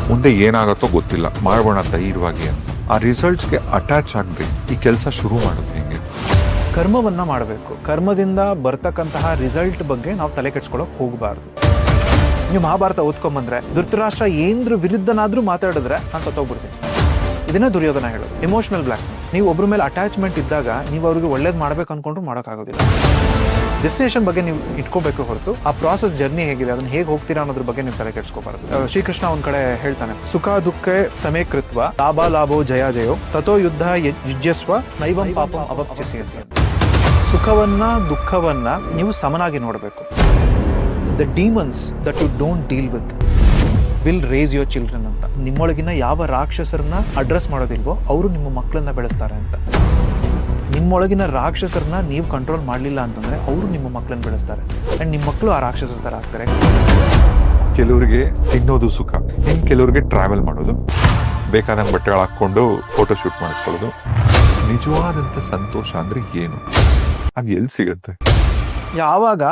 ಮುಂದೆ ಏನಾಗುತ್ತೋ ಗೊತ್ತಿಲ್ಲ, ಮಾಡೋಣ ಧೈರ್ಯವಾಗಿ ಅಂತ. ಆ ರಿಸಲ್ಟ್ಸ್ಗೆ ಅಟ್ಯಾಚ್ ಆಗದೆ ಈ ಕೆಲಸ ಶುರು ಮಾಡೋದು ಹೆಂಗೆ? ಕರ್ಮವನ್ನ ಮಾಡಬೇಕು. ಕರ್ಮದಿಂದ ಬರ್ತಕ್ಕಂತಹ ರಿಸಲ್ಟ್ ಬಗ್ಗೆ ನಾವು ತಲೆ ಕೆಡ್ಸ್ಕೊಳಕ್ ಹೋಗಬಾರ್ದು. ನೀವು ಮಹಾಭಾರತ ಓದ್ಕೊಂಬಂದ್ರೆ ಧೃತರಾಷ್ಟ್ರ ಏನ್ರ ವಿರುದ್ಧನಾದ್ರೂ ಮಾತಾಡಿದ್ರೆ ನಾನು ಸತ್ತೋಗ್ಬಿಡ್ತೀನಿ. ಇದನ್ನ ದುರ್ಯೋಧನ ಹೇಳೋದು. Emotional black. ನೀವು ಒಬ್ಬರ ಮೇಲೆ ಅಟ್ಯಾಚ್ಮೆಂಟ್ ಇದ್ದಾಗ ನೀವು ಅವ್ರಿಗೆ ಒಳ್ಳೇದು ಮಾಡ್ಬೇಕು ಅನ್ಕೊಂಡ್ರು ಮಾಡೋಕ್ಕಾಗೋದಿಲ್ಲ. ಡೆಸ್ಟಿನೇಷನ್ ಬಗ್ಗೆ ನೀವು ಇಟ್ಕೋಬೇಕು ಹೊರತು ಆ ಪ್ರಾಸೆಸ್ ಜರ್ನಿ ಹೇಗಿದೆ, ಅದನ್ನ ಹೇಗೆ ಹೋಗ್ತೀರಾ ಅನ್ನೋದ್ರ ಬಗ್ಗೆ ನೀವು ತಲೆ ಕೆಡ್ಸ್ಕೋಬಾರ್ದು. ಶ್ರೀಕೃಷ್ಣ ಒಂದ್ ಕಡೆ ಹೇಳ್ತಾನೆ, ಸುಖ ದುಃಖ ಸಮೀಕೃತ್ವ ಲಾಭ ಲಾಭೋ ಜಯ ಜಯೋ ತಥೋ ಯುದ್ಧ ಯುಜ್ಯಸ್ವ ನೈವಂ ಪಾಪಂ ಅವಪ್ಯಸಿ ಅಂತ. ಸುಖವನ್ನ ದುಃಖವನ್ನ ನೀವು ಸಮನಾಗಿ ನೋಡಬೇಕು. The demons that you don't deal with will raise your children ಅಂತ. ನಿಮ್ಮೊಳಗಿನ ಯಾವ ರಾಕ್ಷಸರನ್ನ ಅಡ್ರೆಸ್ ಮಾಡೋದಿಲ್ವೋ ಅವರು ನಿಮ್ಮ ಮಕ್ಕಳನ್ನ ಬೆಳೆಸ್ತಾರೆ ಅಂತ. ನಿಮ್ಮೊಳಗಿನ ರಾಕ್ಷಸರನ್ನ ನೀವು ಕಂಟ್ರೋಲ್ ಮಾಡಲಿಲ್ಲ ಅಂತಂದ್ರೆ ಅವರು ನಿಮ್ಮ ಮಕ್ಕಳನ್ನ ಬೆಳೆಸ್ತಾರೆ ಅಂಡ್ ನಿಮ್ಮ ಮಕ್ಕಳು ಆ ರಾಕ್ಷಸರ ಥರ ಆಗ್ತಾರೆ. ಕೆಲವರಿಗೆ ತಿನ್ನೋದು ಸುಖ, ಇನ್ನು ಕೆಲವರಿಗೆ ಟ್ರಾವೆಲ್ ಮಾಡೋದು, ಬೇಕಾದಂಗೆ ಬಟ್ಟೆಗಳು ಹಾಕ್ಕೊಂಡು ಫೋಟೋ ಶೂಟ್ ಮಾಡಿಸ್ಕೊಳ್ಳೋದು. ನಿಜವಾದಂಥ ಸಂತೋಷ ಅಂದ್ರೆ ಏನು? ಅದು ಎಲ್ಲಿ ಸಿಗತ್ತೆ? ಯಾವಾಗ